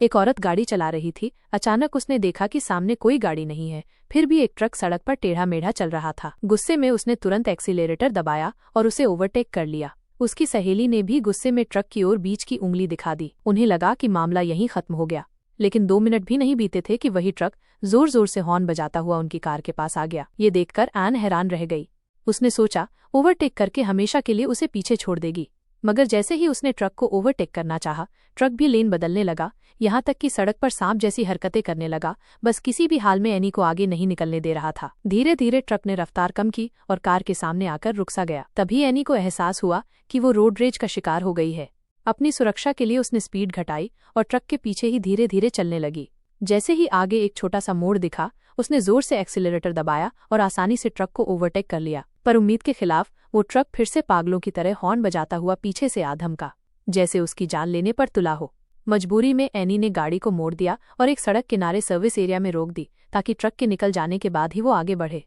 एक औरत गाड़ी चला रही थी। अचानक उसने देखा कि सामने कोई गाड़ी नहीं है, फिर भी एक ट्रक सड़क पर टेढ़ा मेढ़ा चल रहा था। गुस्से में उसने तुरंत एक्सीलरेटर दबाया और उसे ओवरटेक कर लिया। उसकी सहेली ने भी गुस्से में ट्रक की ओर बीच की उंगली दिखा दी। उन्हें लगा कि मामला यहीं खत्म हो गया, लेकिन 2 मिनट भी नहीं बीते थे कि वही ट्रक जोर जोर से हॉर्न बजाता हुआ उनकी कार के पास आ गया। ये देखकर एन हैरान रह गई। उसने सोचा ओवरटेक करके हमेशा के लिए उसे पीछे छोड़ देगी, मगर जैसे ही उसने ट्रक को ओवरटेक करना चाहा, ट्रक भी लेन बदलने लगा, यहाँ तक कि सड़क पर सांप जैसी हरकतें करने लगा। बस किसी भी हाल में एनी को आगे नहीं निकलने दे रहा था। धीरे धीरे ट्रक ने रफ्तार कम की और कार के सामने आकर रुक सा गया। तभी एनी को एहसास हुआ कि वो रोड रेज का शिकार हो गई है। अपनी सुरक्षा के लिए उसने स्पीड घटाई और ट्रक के पीछे ही धीरे धीरे चलने लगी। जैसे ही आगे एक छोटा सा मोड़ दिखा, उसने जोर से एक्सीलरेटर दबाया और आसानी से ट्रक को ओवरटेक कर लिया। पर उम्मीद के खिलाफ वो ट्रक फिर से पागलों की तरह हॉर्न बजाता हुआ पीछे से आ धमका, जैसे उसकी जान लेने पर तुला हो। मजबूरी में एनी ने गाड़ी को मोड़ दिया और एक सड़क किनारे सर्विस एरिया में रोक दी, ताकि ट्रक के निकल जाने के बाद ही वो आगे बढ़े।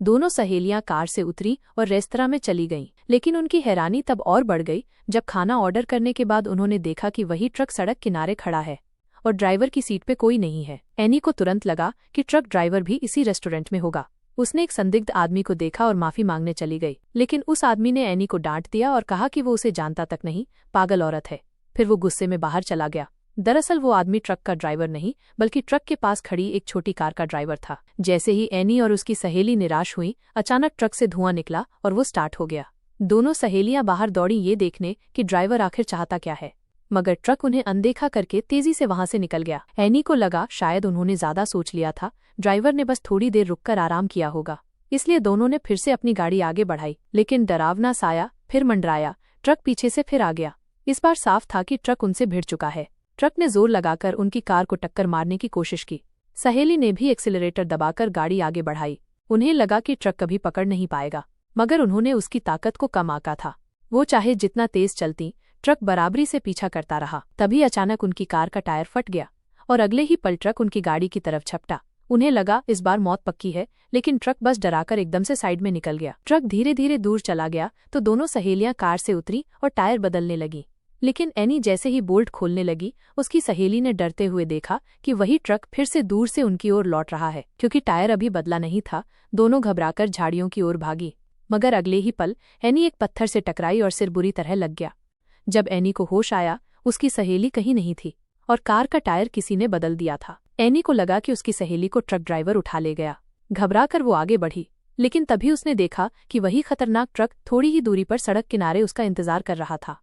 दोनों सहेलियां कार से उतरी और रेस्तरां में चली गईं, लेकिन उनकी हैरानी तब और बढ़ गई जब खाना ऑर्डर करने के बाद उन्होंने देखा कि वही ट्रक सड़क किनारे खड़ा है और ड्राइवर की सीट पे कोई नहीं है। एनी को तुरंत लगा कि ट्रक ड्राइवर भी इसी रेस्टोरेंट में होगा। उसने एक संदिग्ध आदमी को देखा और माफी मांगने चली गई, लेकिन उस आदमी ने एनी को डांट दिया और कहा कि वो उसे जानता तक नहीं, पागल औरत है। फिर वो गुस्से में बाहर चला गया। दरअसल वो आदमी ट्रक का ड्राइवर नहीं, बल्कि ट्रक के पास खड़ी एक छोटी कार का ड्राइवर था। जैसे ही एनी और उसकी सहेली निराश हुई, अचानक ट्रक से धुआं निकला और वो स्टार्ट हो गया। दोनों सहेलियां बाहर दौड़ी ये देखने कि ड्राइवर आखिर चाहता क्या है, मगर ट्रक उन्हें अनदेखा करके तेजी से वहां से निकल गया। एनी को लगा शायद उन्होंने ज्यादा सोच लिया था, ड्राइवर ने बस थोड़ी देर रुककर आराम किया होगा। इसलिए दोनों ने फिर से अपनी गाड़ी आगे बढ़ाई, लेकिन डरावना साया फिर मंडराया। ट्रक पीछे से फिर आ गया। इस बार साफ था कि ट्रक उनसे भिड़ चुका है। ट्रक ने जोर लगाकर उनकी कार को टक्कर मारने की कोशिश की। सहेली ने भी एक्सीलरेटर दबाकर गाड़ी आगे बढ़ाई। उन्हें लगा कि ट्रक कभी पकड़ नहीं पाएगा, मगर उन्होंने उसकी ताकत को कम आंका था। वो चाहे जितना तेज चलती, ट्रक बराबरी से पीछा करता रहा। तभी अचानक उनकी कार का टायर फट गया और अगले ही पल ट्रक उनकी गाड़ी की तरफ झपटा। उन्हें लगा इस बार मौत पक्की है, लेकिन ट्रक बस डराकर एकदम से साइड में निकल गया। ट्रक धीरे धीरे दूर चला गया तो दोनों सहेलियां कार से उतरी और टायर बदलने लगी। लेकिन एनी जैसे ही बोल्ट खोलने लगी, उसकी सहेली ने डरते हुए देखा कि वही ट्रक फिर से दूर से उनकी ओर लौट रहा है। क्योंकि टायर अभी बदला नहीं था, दोनों घबराकर झाड़ियों की ओर भागी, मगर अगले ही पल एनी एक पत्थर से टकराई और सिर बुरी तरह लग गया। जब एनी को होश आया, उसकी सहेली कहीं नहीं थी और कार का टायर किसी ने बदल दिया था। एनी को लगा कि उसकी सहेली को ट्रक ड्राइवर उठा ले गया। घबराकर वो आगे बढ़ी, लेकिन तभी उसने देखा कि वही खतरनाक ट्रक थोड़ी ही दूरी पर सड़क किनारे उसका इंतजार कर रहा था।